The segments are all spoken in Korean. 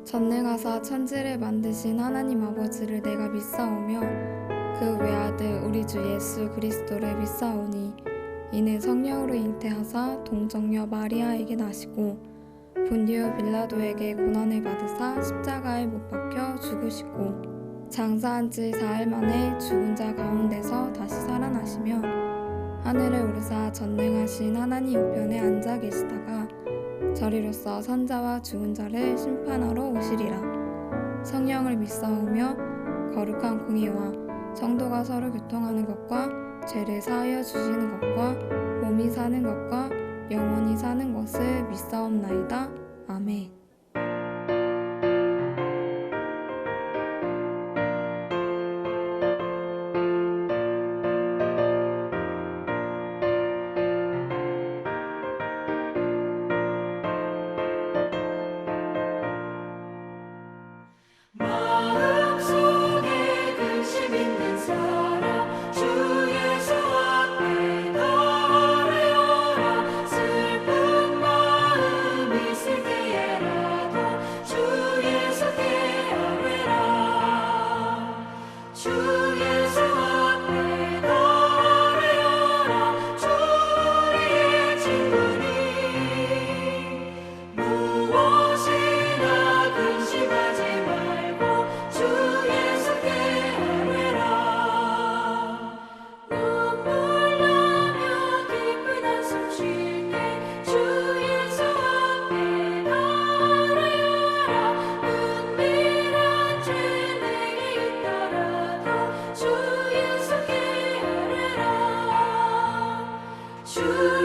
전능하사 천지를 만드신 하나님 아버지를 내가 믿사오며 그 외아들 우리 주 예수 그리스도를 믿사오니 이는 성령으로 잉태하사 동정녀 마리아에게 나시고 본디오 빌라도에게 고난을 받으사 십자가에 못 박혀 죽으시고 장사한 지 4일 만에 죽은 자 가운데서 다시 살아나시며 하늘에 오르사 전능하신 하나님 우편에 앉아 계시다가 저리로서 선자와 죽은 자를 심판하러 오시리라. 성령을 믿사오며 거룩한 공의와 성도가 서로 교통하는 것과 죄를 사하여 주시는 것과 몸이 사는 것과 영원히 사는 것을 믿사옵나이다. 아멘. 마음속에 근심 있는 사람 주 예수 앞에 달아여라. 슬픈 마음 있을 때에라도 주 예수께 아뢰라. 주 예수 앞에 달아여라. 주 우리의 친구니 무엇이나 근심하지 말고 주 예수께 아뢰라. 눈물 나며 깊은 한숨 쉴 때 주 예수 앞에 달아여라. 은밀한 죄 내게 있더라도 주 예수께 아뢰라. 주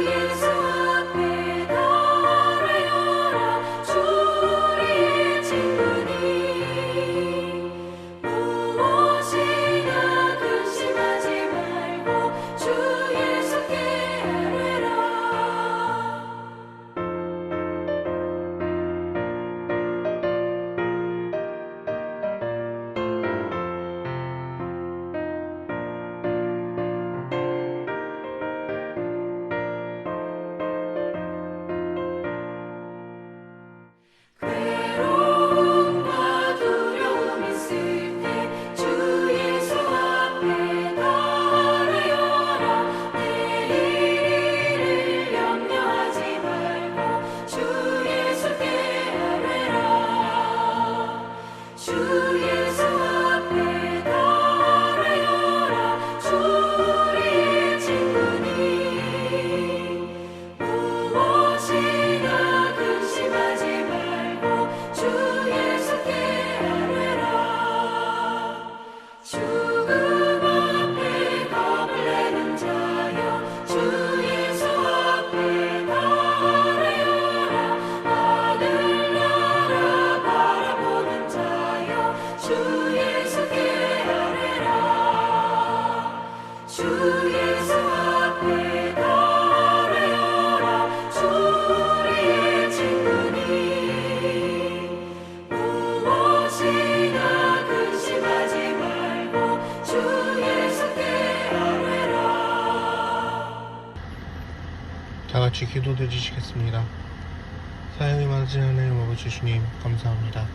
예수 앞에 달아여라. 주 우리의 친구니 무엇이나 근심하지 말고 주 예수께 아뢰라. 괴로움과 두려움 있을 때 주 예수 앞에 달아여라. 내일 일을 염려하지 말고 주 예수께 아뢰라. 주 예수 앞에 달아여라. 주 우리의 친구니 무엇이나 근심하지 말고 주 예수께 아뢰라. 죽음 앞에 겁을 내는 자여 주 예수 앞에 달아여라. 하늘나라 바라보는 자여 주 예수께 아뢰라. 주 예수 앞에 달아여라. 주 우리의 친구니 무엇이나 근심하지 말고 주 예수께 아뢰라. 다 같이 기도 드리시겠습니다. 사랑이 많으신 하나님 아버지 주님 감사합니다.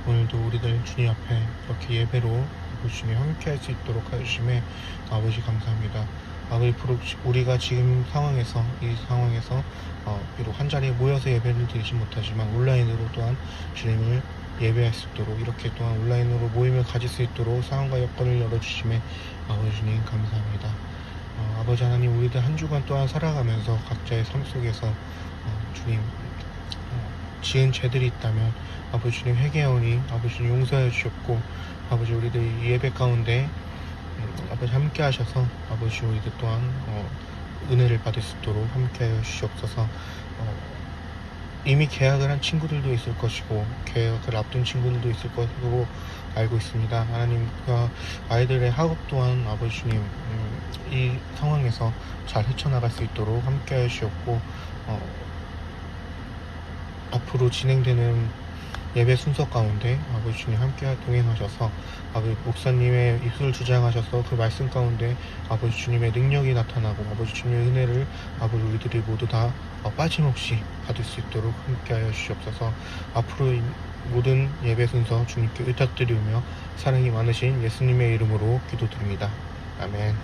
오늘도 우리들 주님 앞에 이렇게 예배로 아버지 주님 함께할 수 있도록 하심에 아버지 감사합니다. 아버지 우리가 지금 상황에서 이 상황에서 비록 한 자리에 모여서 예배를 드리지 못하지만 온라인으로 또한 주님을 예배할 수 있도록 이렇게 또한 온라인으로 모임을 가질 수 있도록 상황과 여건을 열어주심에 아버지 주님 감사합니다. 아버지 하나님 우리들 한 주간 또한 살아가면서 각자의 삶 속에서 주님 지은 죄들이 있다면 아버지 주님 회개하오니 아버지 주님 용서해 주셨고 아버지 우리들 이 예배 가운데 아버지 함께 하셔서 아버지 우리들 또한 은혜를 받을 수 있도록 함께 하여 주시옵소서. 이미 계약을 한 친구들도 있을 것이고 계약을 앞둔 친구들도 있을 것으로 알고 있습니다. 하나님과 아이들의 학업 또한 아버지 주님 이 상황에서 잘 헤쳐나갈 수 있도록 함께 하여 주셨고 앞으로 진행되는 예배 순서 가운데 아버지 주님 함께 동행하셔서 아버지 목사님의 입술을 주장하셔서 그 말씀 가운데 아버지 주님의 능력이 나타나고 아버지 주님의 은혜를 아버지 우리들이 모두 다 빠짐없이 받을 수 있도록 함께하여 주시옵소서. 앞으로 모든 예배 순서 주님께 의탁드리며 사랑이 많으신 예수님의 이름으로 기도드립니다. 아멘.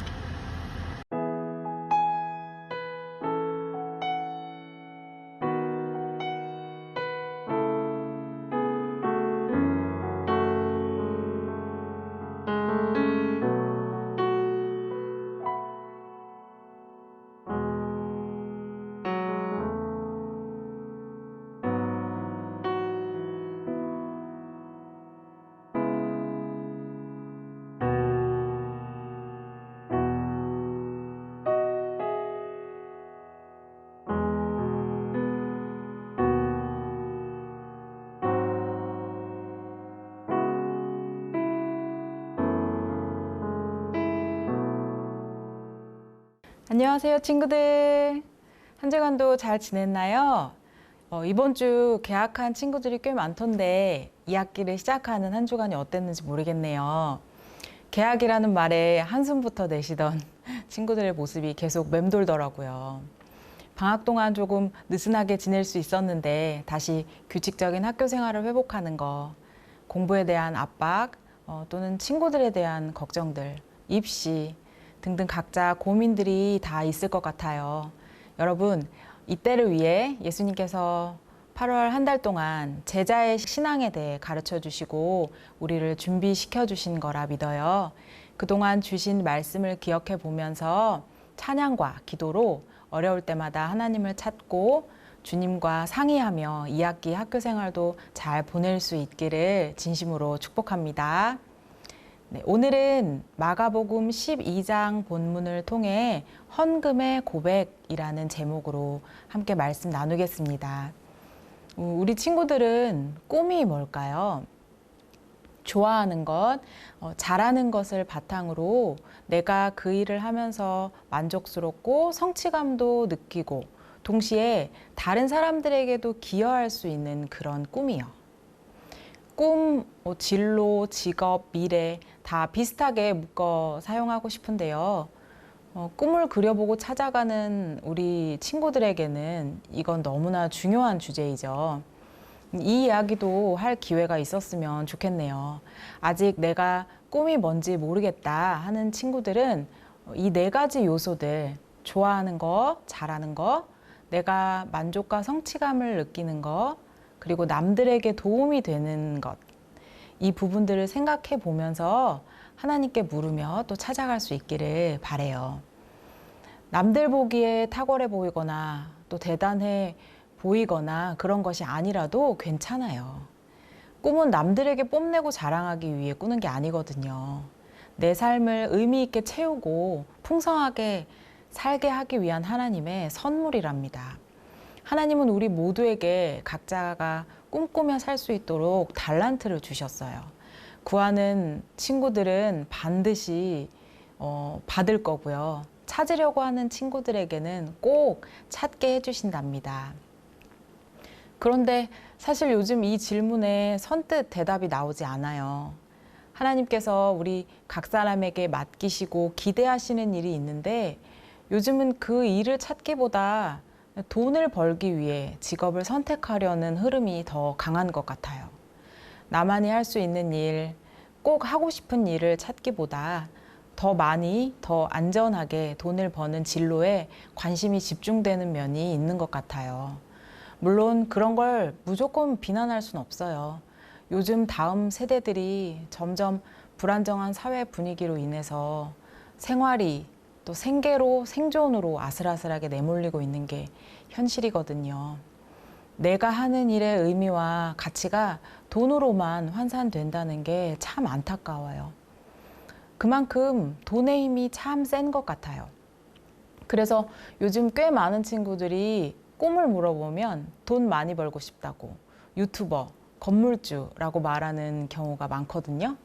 안녕하세요, 친구들. 한 주간도 잘 지냈나요? 이번 주 개학한 친구들이 꽤 많던데 2학기를 시작하는 한 주간이 어땠는지 모르겠네요. 개학이라는 말에 한숨부터 내쉬던 친구들의 모습이 계속 맴돌더라고요. 방학 동안 조금 느슨하게 지낼 수 있었는데 다시 규칙적인 학교 생활을 회복하는 거, 공부에 대한 압박, 또는 친구들에 대한 걱정들, 입시 등등 각자 고민들이 다 있을 것 같아요. 여러분, 이때를 위해 예수님께서 8월 한 달 동안 제자의 신앙에 대해 가르쳐 주시고 우리를 준비시켜 주신 거라 믿어요. 그동안 주신 말씀을 기억해 보면서 찬양과 기도로 어려울 때마다 하나님을 찾고 주님과 상의하며 2학기 학교 생활도 잘 보낼 수 있기를 진심으로 축복합니다. 네, 오늘은 마가복음 12장 본문을 통해 헌금의 고백이라는 제목으로 함께 말씀 나누겠습니다. 우리 친구들은 꿈이 뭘까요? 좋아하는 것, 잘하는 것을 바탕으로 내가 그 일을 하면서 만족스럽고 성취감도 느끼고 동시에 다른 사람들에게도 기여할 수 있는 그런 꿈이요. 꿈, 진로, 직업, 미래 다 비슷하게 묶어 사용하고 싶은데요. 꿈을 그려보고 찾아가는 우리 친구들에게는 이건 너무나 중요한 주제이죠. 이 이야기도 할 기회가 있었으면 좋겠네요. 아직 내가 꿈이 뭔지 모르겠다 하는 친구들은 이 4가지 요소들, 좋아하는 거, 잘하는 거, 내가 만족과 성취감을 느끼는 거, 그리고 남들에게 도움이 되는 것, 이 부분들을 생각해 보면서 하나님께 물으며 또 찾아갈 수 있기를 바라요. 남들 보기에 탁월해 보이거나 또 대단해 보이거나 그런 것이 아니라도 괜찮아요. 꿈은 남들에게 뽐내고 자랑하기 위해 꾸는 게 아니거든요. 내 삶을 의미 있게 채우고 풍성하게 살게 하기 위한 하나님의 선물이랍니다. 하나님은 우리 모두에게 각자가 꿈꾸며 살 수 있도록 달란트를 주셨어요. 구하는 친구들은 반드시 받을 거고요. 찾으려고 하는 친구들에게는 꼭 찾게 해주신답니다. 그런데 사실 요즘 이 질문에 선뜻 대답이 나오지 않아요. 하나님께서 우리 각 사람에게 맡기시고 기대하시는 일이 있는데 요즘은 그 일을 찾기보다 돈을 벌기 위해 직업을 선택하려는 흐름이 더 강한 것 같아요. 나만이 할 수 있는 일, 꼭 하고 싶은 일을 찾기보다 더 많이, 더 안전하게 돈을 버는 진로에 관심이 집중되는 면이 있는 것 같아요. 물론 그런 걸 무조건 비난할 수는 없어요. 요즘 다음 세대들이 점점 불안정한 사회 분위기로 인해서 생활이 또 생계로 생존으로 아슬아슬하게 내몰리고 있는 게 현실이거든요. 내가 하는 일의 의미와 가치가 돈으로만 환산된다는 게 참 안타까워요. 그만큼 돈의 힘이 참 센 것 같아요. 그래서 요즘 꽤 많은 친구들이 꿈을 물어보면 돈 많이 벌고 싶다고, 유튜버, 건물주라고 말하는 경우가 많거든요.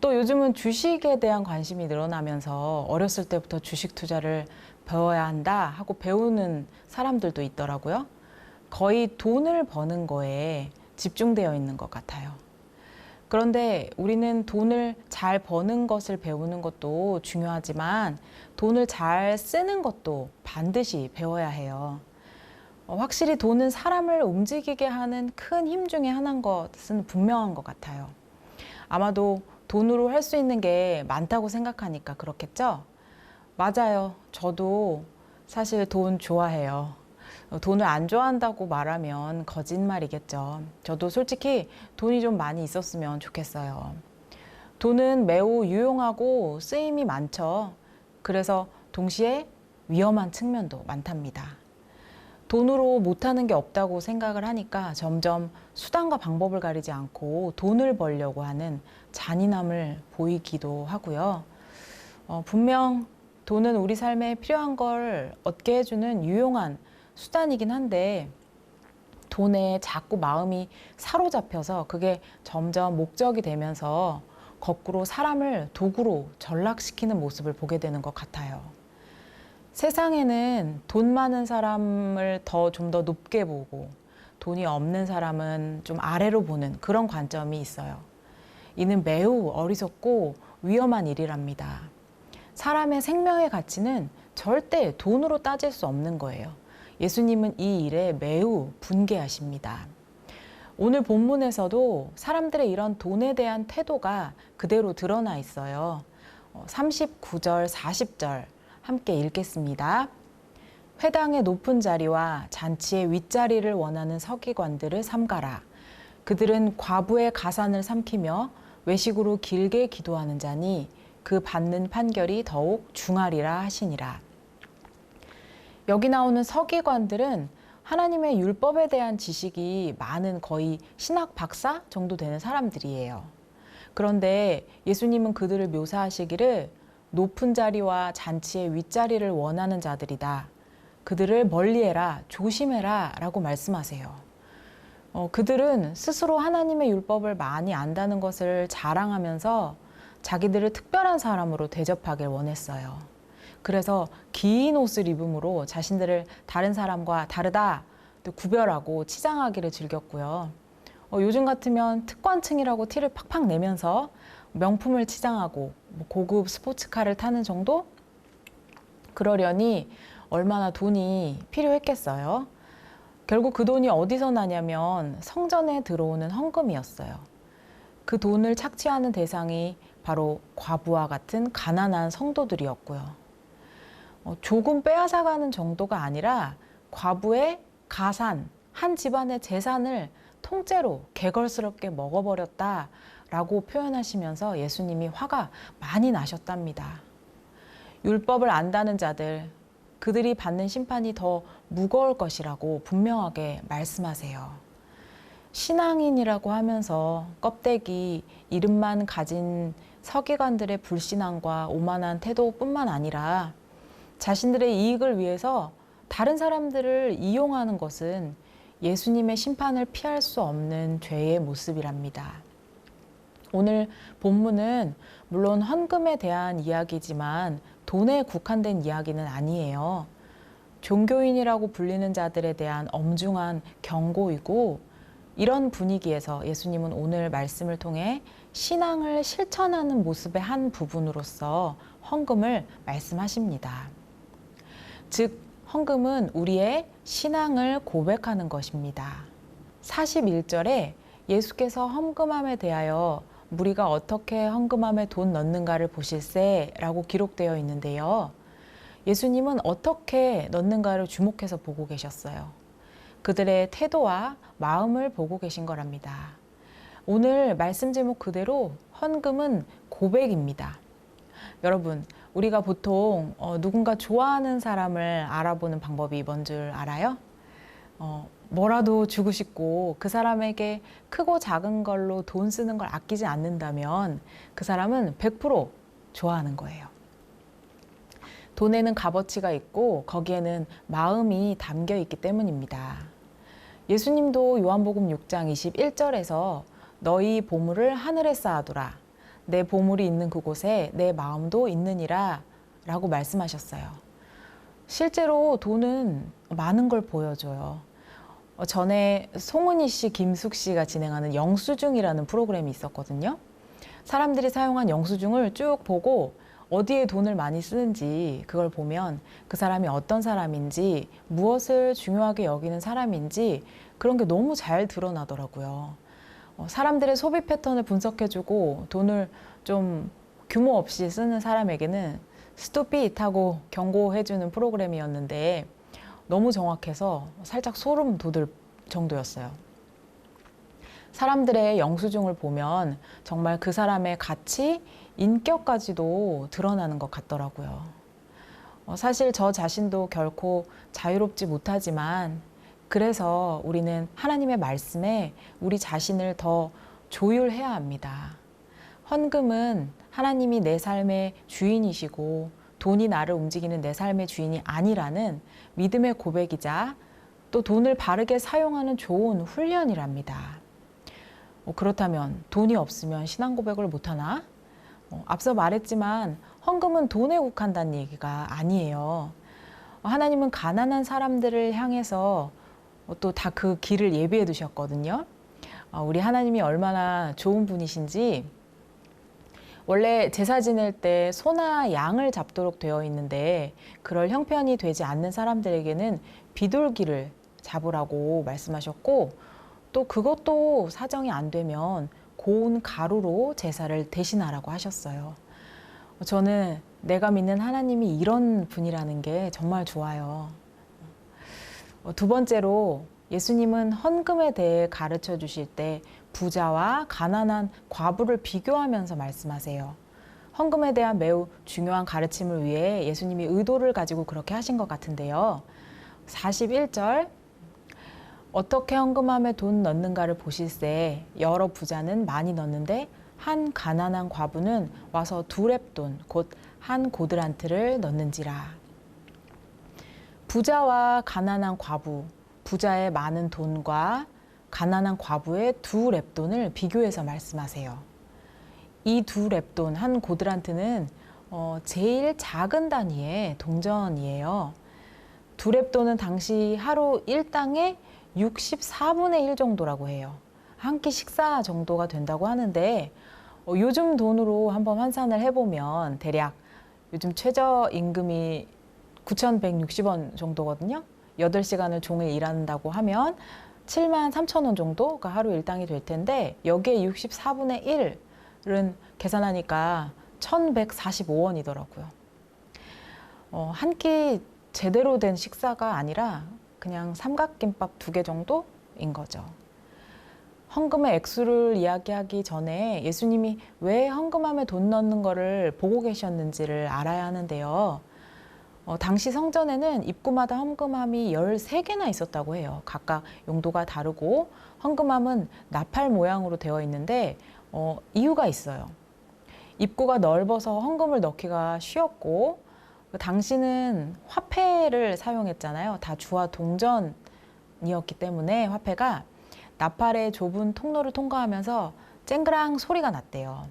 또 요즘은 주식에 대한 관심이 늘어나면서 어렸을 때부터 주식 투자를 배워야 한다 하고 배우는 사람들도 있더라고요. 거의 돈을 버는 거에 집중되어 있는 것 같아요. 그런데 우리는 돈을 잘 버는 것을 배우는 것도 중요하지만 돈을 잘 쓰는 것도 반드시 배워야 해요. 확실히 돈은 사람을 움직이게 하는 큰 힘 중에 하나인 것은 분명한 것 같아요. 아마도 돈으로 할 수 있는 게 많다고 생각하니까 그렇겠죠? 맞아요. 저도 사실 돈 좋아해요. 돈을 안 좋아한다고 말하면 거짓말이겠죠. 저도 솔직히 돈이 좀 많이 있었으면 좋겠어요. 돈은 매우 유용하고 쓰임이 많죠. 그래서 동시에 위험한 측면도 많답니다. 돈으로 못하는 게 없다고 생각을 하니까 점점 수단과 방법을 가리지 않고 돈을 벌려고 하는 잔인함을 보이기도 하고요. 분명 돈은 우리 삶에 필요한 걸 얻게 해주는 유용한 수단이긴 한데 돈에 자꾸 마음이 사로잡혀서 그게 점점 목적이 되면서 거꾸로 사람을 도구로 전락시키는 모습을 보게 되는 것 같아요. 세상에는 돈 많은 사람을 좀 더 높게 보고 돈이 없는 사람은 좀 아래로 보는 그런 관점이 있어요. 이는 매우 어리석고 위험한 일이랍니다. 사람의 생명의 가치는 절대 돈으로 따질 수 없는 거예요. 예수님은 이 일에 매우 분개하십니다. 오늘 본문에서도 사람들의 이런 돈에 대한 태도가 그대로 드러나 있어요. 39절, 40절 함께 읽겠습니다. 회당의 높은 자리와 잔치의 윗자리를 원하는 서기관들을 삼가라. 그들은 과부의 가산을 삼키며 외식으로 길게 기도하는 자니 그 받는 판결이 더욱 중하리라 하시니라. 여기 나오는 서기관들은 하나님의 율법에 대한 지식이 많은 거의 신학 박사 정도 되는 사람들이에요. 그런데 예수님은 그들을 묘사하시기를 높은 자리와 잔치의 윗자리를 원하는 자들이다. 그들을 멀리해라, 조심해라 라고 말씀하세요. 그들은 스스로 하나님의 율법을 많이 안다는 것을 자랑하면서 자기들을 특별한 사람으로 대접하길 원했어요. 그래서 긴 옷을 입음으로 자신들을 다른 사람과 다르다 또 구별하고 치장하기를 즐겼고요. 요즘 같으면 특권층이라고 티를 팍팍 내면서 명품을 치장하고 고급 스포츠카를 타는 정도? 그러려니 얼마나 돈이 필요했겠어요. 결국 그 돈이 어디서 나냐면 성전에 들어오는 헌금이었어요. 그 돈을 착취하는 대상이 바로 과부와 같은 가난한 성도들이었고요. 조금 빼앗아가는 정도가 아니라 과부의 가산, 한 집안의 재산을 통째로 개걸스럽게 먹어버렸다라고 표현하시면서 예수님이 화가 많이 나셨답니다. 율법을 안다는 자들, 그들이 받는 심판이 더 무거울 것이라고 분명하게 말씀하세요. 신앙인이라고 하면서 껍데기, 이름만 가진 서기관들의 불신앙과 오만한 태도뿐만 아니라 자신들의 이익을 위해서 다른 사람들을 이용하는 것은 예수님의 심판을 피할 수 없는 죄의 모습이랍니다. 오늘 본문은 물론 헌금에 대한 이야기지만 돈에 국한된 이야기는 아니에요. 종교인이라고 불리는 자들에 대한 엄중한 경고이고 이런 분위기에서 예수님은 오늘 말씀을 통해 신앙을 실천하는 모습의 한 부분으로서 헌금을 말씀하십니다. 즉 헌금은 우리의 신앙을 고백하는 것입니다. 41절에 예수께서 헌금함에 대하여 무리가 어떻게 헌금함에 돈 넣는가를 보실세 라고 기록되어 있는데요. 예수님은 어떻게 넣는가를 주목해서 보고 계셨어요. 그들의 태도와 마음을 보고 계신 거랍니다. 오늘 말씀 제목 그대로 헌금은 고백입니다. 여러분, 우리가 보통 누군가 좋아하는 사람을 알아보는 방법이 뭔 줄 알아요? 뭐라도 주고 싶고 그 사람에게 크고 작은 걸로 돈 쓰는 걸 아끼지 않는다면 그 사람은 100% 좋아하는 거예요. 돈에는 값어치가 있고 거기에는 마음이 담겨 있기 때문입니다. 예수님도 요한복음 6장 21절에서 너희 보물을 하늘에 쌓아두라. 내 보물이 있는 그곳에 내 마음도 있느니라 라고 말씀하셨어요. 실제로 돈은 많은 걸 보여줘요. 전에 송은이 씨, 김숙 씨가 진행하는 영수증이라는 프로그램이 있었거든요. 사람들이 사용한 영수증을 쭉 보고 어디에 돈을 많이 쓰는지 그걸 보면 그 사람이 어떤 사람인지, 무엇을 중요하게 여기는 사람인지 그런 게 너무 잘 드러나더라고요. 사람들의 소비 패턴을 분석해주고 돈을 좀 규모 없이 쓰는 사람에게는 스투핏 하고 경고해주는 프로그램이었는데 너무 정확해서 살짝 소름 돋을 정도였어요. 사람들의 영수증을 보면 정말 그 사람의 가치, 인격까지도 드러나는 것 같더라고요. 사실 저 자신도 결코 자유롭지 못하지만 그래서 우리는 하나님의 말씀에 우리 자신을 더 조율해야 합니다. 헌금은 하나님이 내 삶의 주인이시고 돈이 나를 움직이는 내 삶의 주인이 아니라는 믿음의 고백이자 또 돈을 바르게 사용하는 좋은 훈련이랍니다. 그렇다면 돈이 없으면 신앙 고백을 못하나? 앞서 말했지만 헌금은 돈에 국한다는 얘기가 아니에요. 하나님은 가난한 사람들을 향해서 또 다 그 길을 예비해 두셨거든요. 우리 하나님이 얼마나 좋은 분이신지 원래 제사 지낼 때 소나 양을 잡도록 되어 있는데 그럴 형편이 되지 않는 사람들에게는 비둘기를 잡으라고 말씀하셨고 또 그것도 사정이 안 되면 고운 가루로 제사를 대신하라고 하셨어요. 저는 내가 믿는 하나님이 이런 분이라는 게 정말 좋아요. 두 번째로 예수님은 헌금에 대해 가르쳐 주실 때 부자와 가난한 과부를 비교하면서 말씀하세요. 헌금에 대한 매우 중요한 가르침을 위해 예수님이 의도를 가지고 그렇게 하신 것 같은데요. 41절 어떻게 헌금함에 돈 넣는가를 보실세 여러 부자는 많이 넣는데 한 가난한 과부는 와서 2렙돈 곧 한 고드란트를 넣는지라. 부자와 가난한 과부, 부자의 많은 돈과 가난한 과부의 2렙돈을 비교해서 말씀하세요. 이 2렙돈, 한 고드란트는 제일 작은 단위의 동전이에요. 2렙돈은 당시 하루 일당의 64분의 1 정도라고 해요. 한 끼 식사 정도가 된다고 하는데 요즘 돈으로 한번 환산을 해보면 대략 요즘 최저임금이 9,160원 정도거든요. 8시간을 종일 일한다고 하면 73,000원 정도가 하루 일당이 될 텐데 여기에 64분의 1은 계산하니까 1,145원이더라고요. 한 끼 제대로 된 식사가 아니라 그냥 삼각김밥 2개 정도인 거죠. 헌금의 액수를 이야기하기 전에 예수님이 왜 헌금함에 돈 넣는 거를 보고 계셨는지를 알아야 하는데요. 당시 성전에는 입구마다 헌금함이 13개나 있었다고 해요. 각각 용도가 다르고 헌금함은 나팔 모양으로 되어 있는데 이유가 있어요. 입구가 넓어서 헌금을 넣기가 쉬웠고 당시는 화폐를 사용했잖아요. 다 주와 동전이었기 때문에 화폐가 나팔의 좁은 통로를 통과하면서 쨍그랑 소리가 났대요.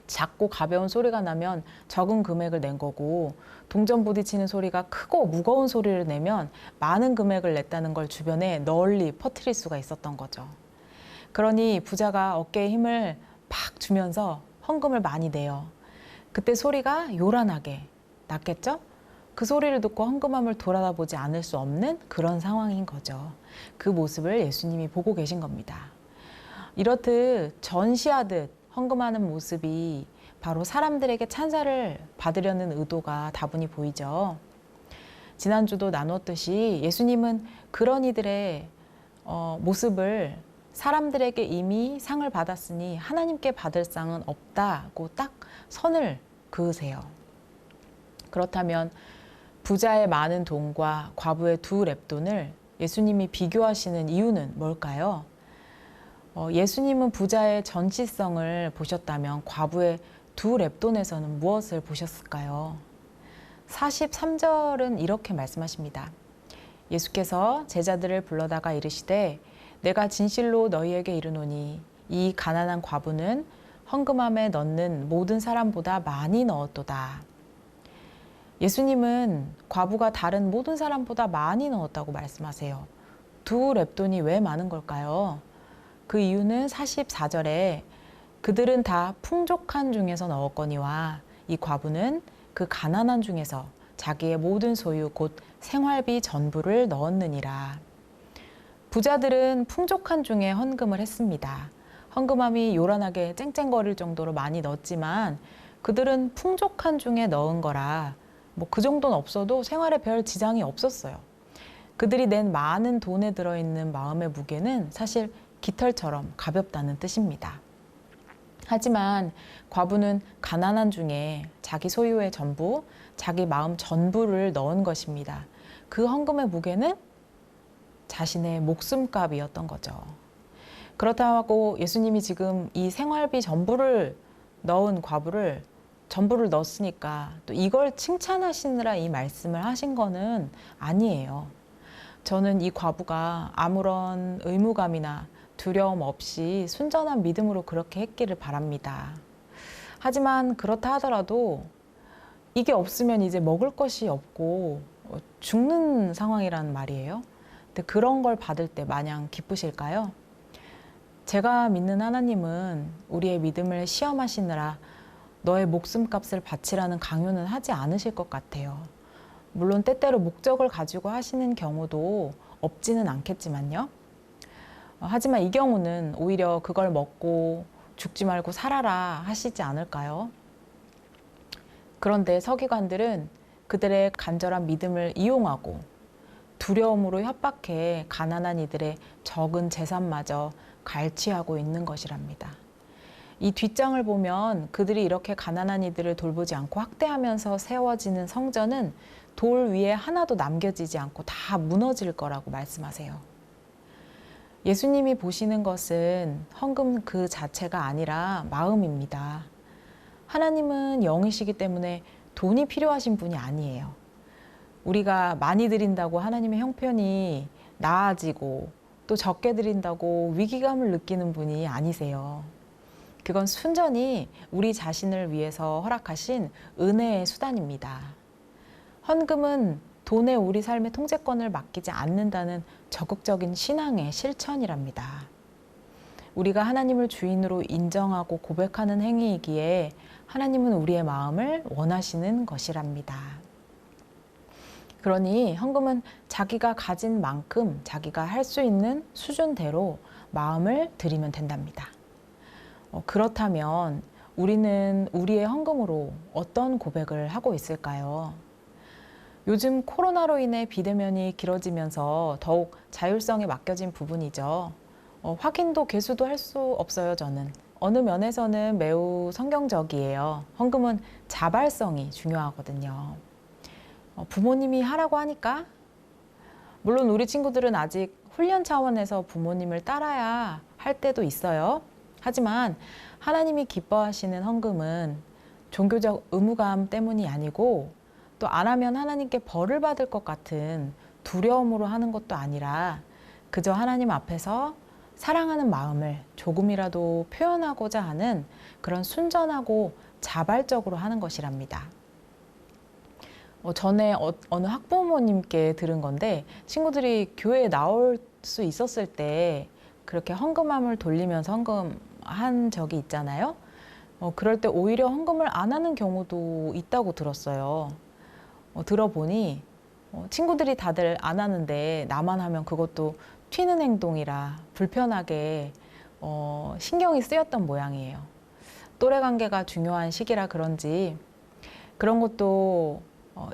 작고 가벼운 소리가 나면 적은 금액을 낸 거고 동전 부딪히는 소리가 크고 무거운 소리를 내면 많은 금액을 냈다는 걸 주변에 널리 퍼뜨릴 수가 있었던 거죠. 그러니 부자가 어깨에 힘을 팍 주면서 헌금을 많이 내요. 그때 소리가 요란하게 났겠죠? 그 소리를 듣고 헌금함을 돌아다보지 않을 수 없는 그런 상황인 거죠. 그 모습을 예수님이 보고 계신 겁니다. 이렇듯 전시하듯 헌금하는 모습이 바로 사람들에게 찬사를 받으려는 의도가 다분히 보이죠. 지난주도 나눴듯이 예수님은 그런 이들의 모습을 사람들에게 이미 상을 받았으니 하나님께 받을 상은 없다고 딱 선을 그으세요. 그렇다면 부자의 많은 돈과 과부의 2렙돈을 예수님이 비교하시는 이유는 뭘까요? 예수님은 부자의 전시성을 보셨다면 과부의 2렙돈에서는 무엇을 보셨을까요? 43절은 이렇게 말씀하십니다. 예수께서 제자들을 불러다가 이르시되 내가 진실로 너희에게 이르노니 이 가난한 과부는 헌금함에 넣는 모든 사람보다 많이 넣었도다. 예수님은 과부가 다른 모든 사람보다 많이 넣었다고 말씀하세요. 2렙돈이 왜 많은 걸까요? 그 이유는 44절에 그들은 다 풍족한 중에서 넣었거니와 이 과부는 그 가난한 중에서 자기의 모든 소유 곧 생활비 전부를 넣었느니라. 부자들은 풍족한 중에 헌금을 했습니다. 헌금함이 요란하게 쨍쨍거릴 정도로 많이 넣었지만 그들은 풍족한 중에 넣은 거라 뭐 그 정도는 없어도 생활에 별 지장이 없었어요. 그들이 낸 많은 돈에 들어있는 마음의 무게는 사실 깃털처럼 가볍다는 뜻입니다. 하지만 과부는 가난한 중에 자기 소유의 전부, 자기 마음 전부를 넣은 것입니다. 그 헌금의 무게는 자신의 목숨값이었던 거죠. 그렇다고 예수님이 지금 이 생활비 전부를 넣은 과부를 전부를 넣었으니까 또 이걸 칭찬하시느라 이 말씀을 하신 거는 아니에요. 저는 이 과부가 아무런 의무감이나 두려움 없이 순전한 믿음으로 그렇게 했기를 바랍니다. 하지만 그렇다 하더라도 이게 없으면 이제 먹을 것이 없고 죽는 상황이란 말이에요. 근데 그런 걸 받을 때 마냥 기쁘실까요? 제가 믿는 하나님은 우리의 믿음을 시험하시느라 너의 목숨값을 바치라는 강요는 하지 않으실 것 같아요. 물론 때때로 목적을 가지고 하시는 경우도 없지는 않겠지만요. 하지만 이 경우는 오히려 그걸 먹고 죽지 말고 살아라 하시지 않을까요? 그런데 서기관들은 그들의 간절한 믿음을 이용하고 두려움으로 협박해 가난한 이들의 적은 재산마저 갈취하고 있는 것이랍니다. 이 뒷장을 보면 그들이 이렇게 가난한 이들을 돌보지 않고 학대하면서 세워지는 성전은 돌 위에 하나도 남겨지지 않고 다 무너질 거라고 말씀하세요. 예수님이 보시는 것은 헌금 그 자체가 아니라 마음입니다. 하나님은 영이시기 때문에 돈이 필요하신 분이 아니에요. 우리가 많이 드린다고 하나님의 형편이 나아지고 또 적게 드린다고 위기감을 느끼는 분이 아니세요. 그건 순전히 우리 자신을 위해서 허락하신 은혜의 수단입니다. 헌금은 돈에 우리 삶의 통제권을 맡기지 않는다는 적극적인 신앙의 실천이랍니다. 우리가 하나님을 주인으로 인정하고 고백하는 행위이기에 하나님은 우리의 마음을 원하시는 것이랍니다. 그러니 헌금은 자기가 가진 만큼 자기가 할 수 있는 수준대로 마음을 드리면 된답니다. 그렇다면 우리는 우리의 헌금으로 어떤 고백을 하고 있을까요? 요즘 코로나로 인해 비대면이 길어지면서 더욱 자율성에 맡겨진 부분이죠. 확인도 개수도 할 수 없어요, 저는. 어느 면에서는 매우 성경적이에요. 헌금은 자발성이 중요하거든요. 부모님이 하라고 하니까, 물론 우리 친구들은 아직 훈련 차원에서 부모님을 따라야 할 때도 있어요. 하지만 하나님이 기뻐하시는 헌금은 종교적 의무감 때문이 아니고 또 안 하면 하나님께 벌을 받을 것 같은 두려움으로 하는 것도 아니라 그저 하나님 앞에서 사랑하는 마음을 조금이라도 표현하고자 하는 그런 순전하고 자발적으로 하는 것이랍니다. 전에 어느 학부모님께 들은 건데 친구들이 교회에 나올 수 있었을 때 그렇게 헌금함을 돌리면서 헌금한 적이 있잖아요. 그럴 때 오히려 헌금을 안 하는 경우도 있다고 들었어요. 들어보니 친구들이 다들 안 하는데 나만 하면 그것도 튀는 행동이라 불편하게 신경이 쓰였던 모양이에요. 또래 관계가 중요한 시기라 그런지 그런 것도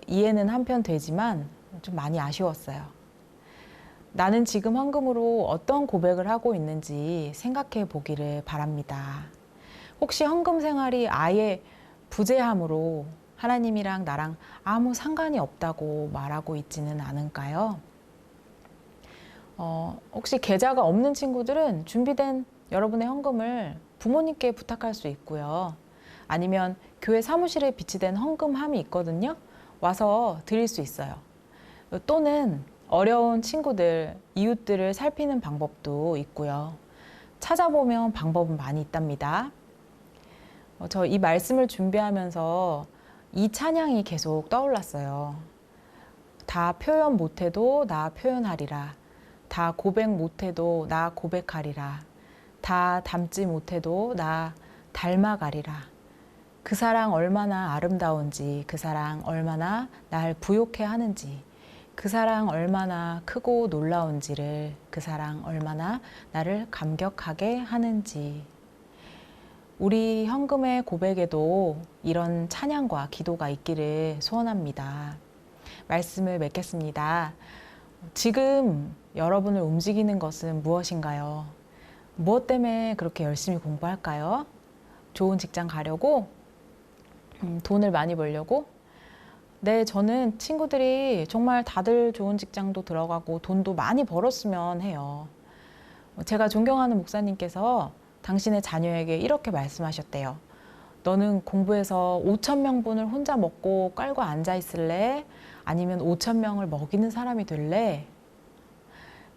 이해는 한편 되지만 좀 많이 아쉬웠어요. 나는 지금 헌금으로 어떤 고백을 하고 있는지 생각해 보기를 바랍니다. 혹시 헌금 생활이 아예 부재함으로 하나님이랑 나랑 아무 상관이 없다고 말하고 있지는 않을까요? 혹시 계좌가 없는 친구들은 준비된 여러분의 헌금을 부모님께 부탁할 수 있고요. 아니면 교회 사무실에 비치된 헌금함이 있거든요. 와서 드릴 수 있어요. 또는 어려운 친구들, 이웃들을 살피는 방법도 있고요. 찾아보면 방법은 많이 있답니다. 저 이 말씀을 준비하면서 이 찬양이 계속 떠올랐어요. 다 표현 못해도 나 표현하리라. 다 고백 못해도 나 고백하리라. 다 닮지 못해도 나 닮아가리라. 그 사랑 얼마나 아름다운지, 그 사랑 얼마나 날 부욕해 하는지, 그 사랑 얼마나 크고 놀라운지를, 그 사랑 얼마나 나를 감격하게 하는지. 우리 현금의 고백에도 이런 찬양과 기도가 있기를 소원합니다. 말씀을 맺겠습니다. 지금 여러분을 움직이는 것은 무엇인가요? 무엇 때문에 그렇게 열심히 공부할까요? 좋은 직장 가려고? 돈을 많이 벌려고? 네, 저는 친구들이 정말 다들 좋은 직장도 들어가고 돈도 많이 벌었으면 해요. 제가 존경하는 목사님께서 당신의 자녀에게 이렇게 말씀하셨대요. 너는 공부해서 5,000명분을 혼자 먹고 깔고 앉아 있을래? 아니면 5,000명을 먹이는 사람이 될래?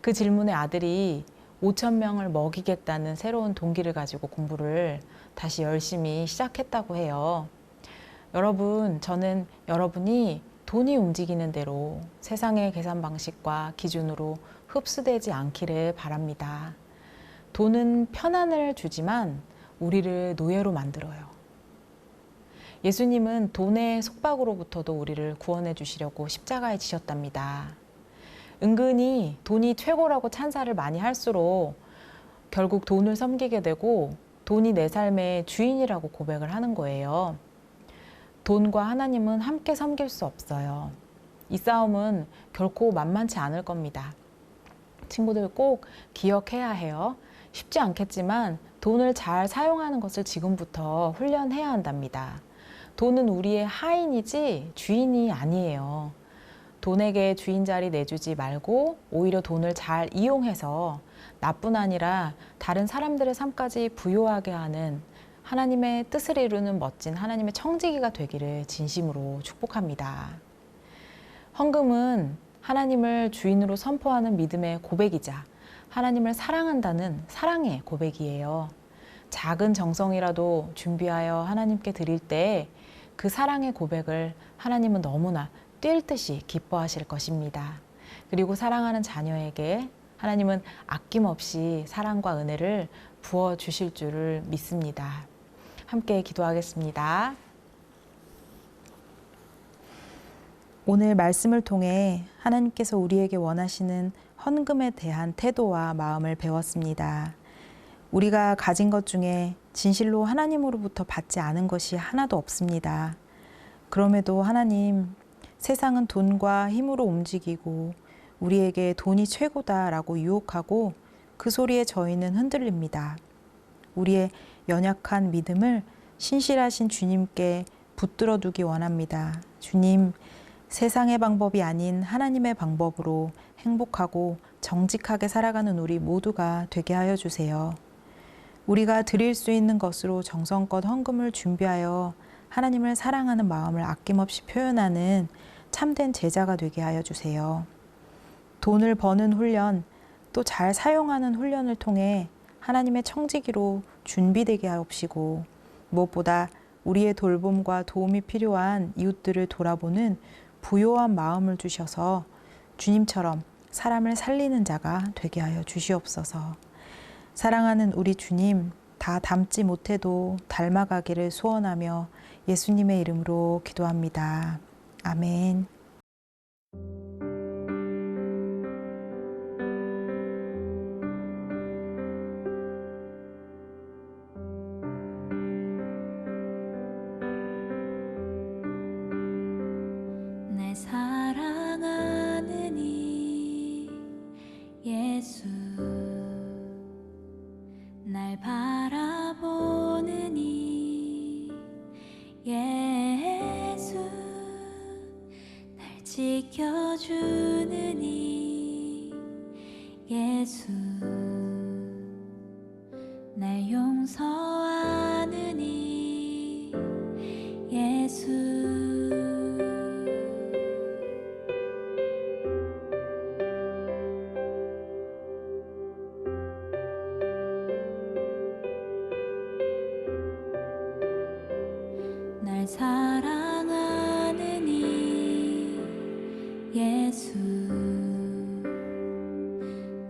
그 질문에 아들이 5,000명을 먹이겠다는 새로운 동기를 가지고 공부를 다시 열심히 시작했다고 해요. 여러분, 저는 여러분이 돈이 움직이는 대로 세상의 계산 방식과 기준으로 흡수되지 않기를 바랍니다. 돈은 편안을 주지만 우리를 노예로 만들어요. 예수님은 돈의 속박으로부터도 우리를 구원해 주시려고 십자가에 지셨답니다. 은근히 돈이 최고라고 찬사를 많이 할수록 결국 돈을 섬기게 되고 돈이 내 삶의 주인이라고 고백을 하는 거예요. 돈과 하나님은 함께 섬길 수 없어요. 이 싸움은 결코 만만치 않을 겁니다. 친구들 꼭 기억해야 해요. 쉽지 않겠지만 돈을 잘 사용하는 것을 지금부터 훈련해야 한답니다. 돈은 우리의 하인이지 주인이 아니에요. 돈에게 주인 자리 내주지 말고 오히려 돈을 잘 이용해서 나뿐 아니라 다른 사람들의 삶까지 부요하게 하는 하나님의 뜻을 이루는 멋진 하나님의 청지기가 되기를 진심으로 축복합니다. 헌금은 하나님을 주인으로 선포하는 믿음의 고백이자 하나님을 사랑한다는 사랑의 고백이에요. 작은 정성이라도 준비하여 하나님께 드릴 때 그 사랑의 고백을 하나님은 너무나 뛸 듯이 기뻐하실 것입니다. 그리고 사랑하는 자녀에게 하나님은 아낌없이 사랑과 은혜를 부어주실 줄을 믿습니다. 함께 기도하겠습니다. 오늘 말씀을 통해 하나님께서 우리에게 원하시는 헌금에 대한 태도와 마음을 배웠습니다. 우리가 가진 것 중에 진실로 하나님으로부터 받지 않은 것이 하나도 없습니다. 그럼에도 하나님, 세상은 돈과 힘으로 움직이고 우리에게 돈이 최고다라고 유혹하고 그 소리에 저희는 흔들립니다. 우리의 연약한 믿음을 신실하신 주님께 붙들어 두기 원합니다. 주님, 세상의 방법이 아닌 하나님의 방법으로 행복하고 정직하게 살아가는 우리 모두가 되게 하여 주세요. 우리가 드릴 수 있는 것으로 정성껏 헌금을 준비하여 하나님을 사랑하는 마음을 아낌없이 표현하는 참된 제자가 되게 하여 주세요. 돈을 버는 훈련, 또 잘 사용하는 훈련을 통해 하나님의 청지기로 준비되게 하옵시고 무엇보다 우리의 돌봄과 도움이 필요한 이웃들을 돌아보는 부요한 마음을 주셔서 주님처럼 사람을 살리는 자가 되게 하여 주시옵소서. 사랑하는 우리 주님, 다 닮지 못해도 닮아가기를 소원하며 예수님의 이름으로 기도합니다. 아멘. 날 사랑하는 이 예수, 날 바라보는 이 예수, 날 지켜주는 이 예수, 날 용서하는 이 예수, 날 사랑하는 이 예수,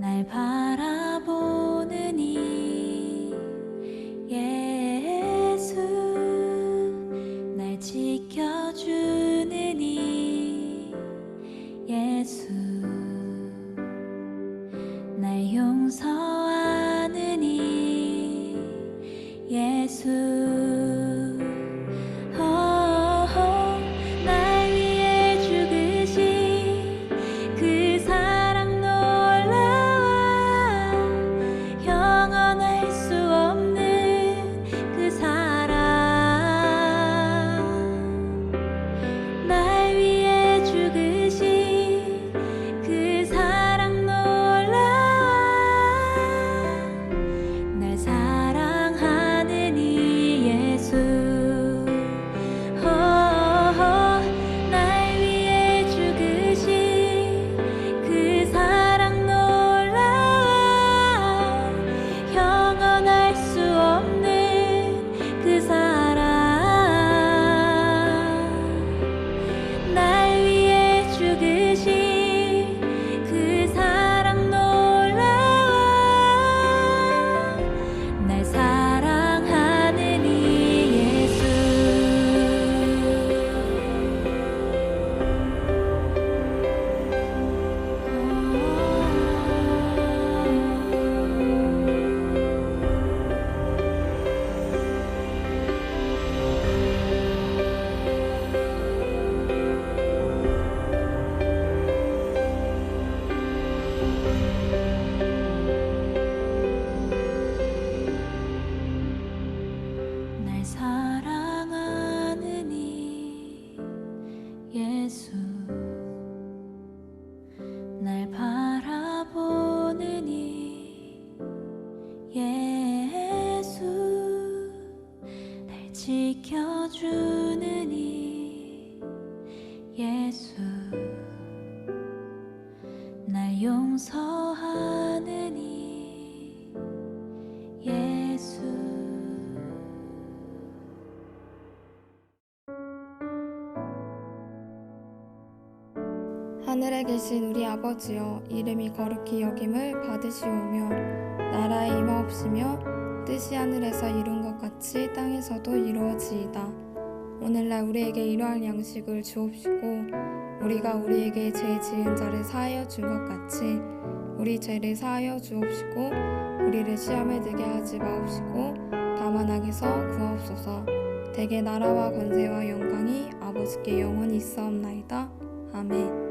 날 바라보는 이 예수, 예수 날 위해 죽으신 그 사랑 놀라워 영원할 수 없는 그 사랑 날 위해 죽으신 그 사랑 놀라워 날 사랑하는 이 예수 날 위해 죽으신 그 사랑 놀라워 영원할 수 없는 그 사랑 날 위해 죽으신 그 사랑 놀라워 날 사랑하는 이 예수 날 사랑하는 이 예수 날 바라보는 이 예수 날 지켜주는 이 예수 날 용서하는 이 예수 하늘에 계신 우리 아버지여 이름이 거룩히 여김을 받으시오며 나라의 임하옵시며 뜻이 하늘에서 이룬 것 같이 땅에서도 이루어지이다. 오늘날 우리에게 일용할 양식을 주옵시고 우리가 우리에게 죄 지은 자를 사하여 준 것 같이 우리 죄를 사하여 주옵시고 우리를 시험에 들게 하지 마옵시고 다만 악에서 구하옵소서. 대개 나라와 권세와 영광이 아버지께 영원히 있사옵나이다. 아멘.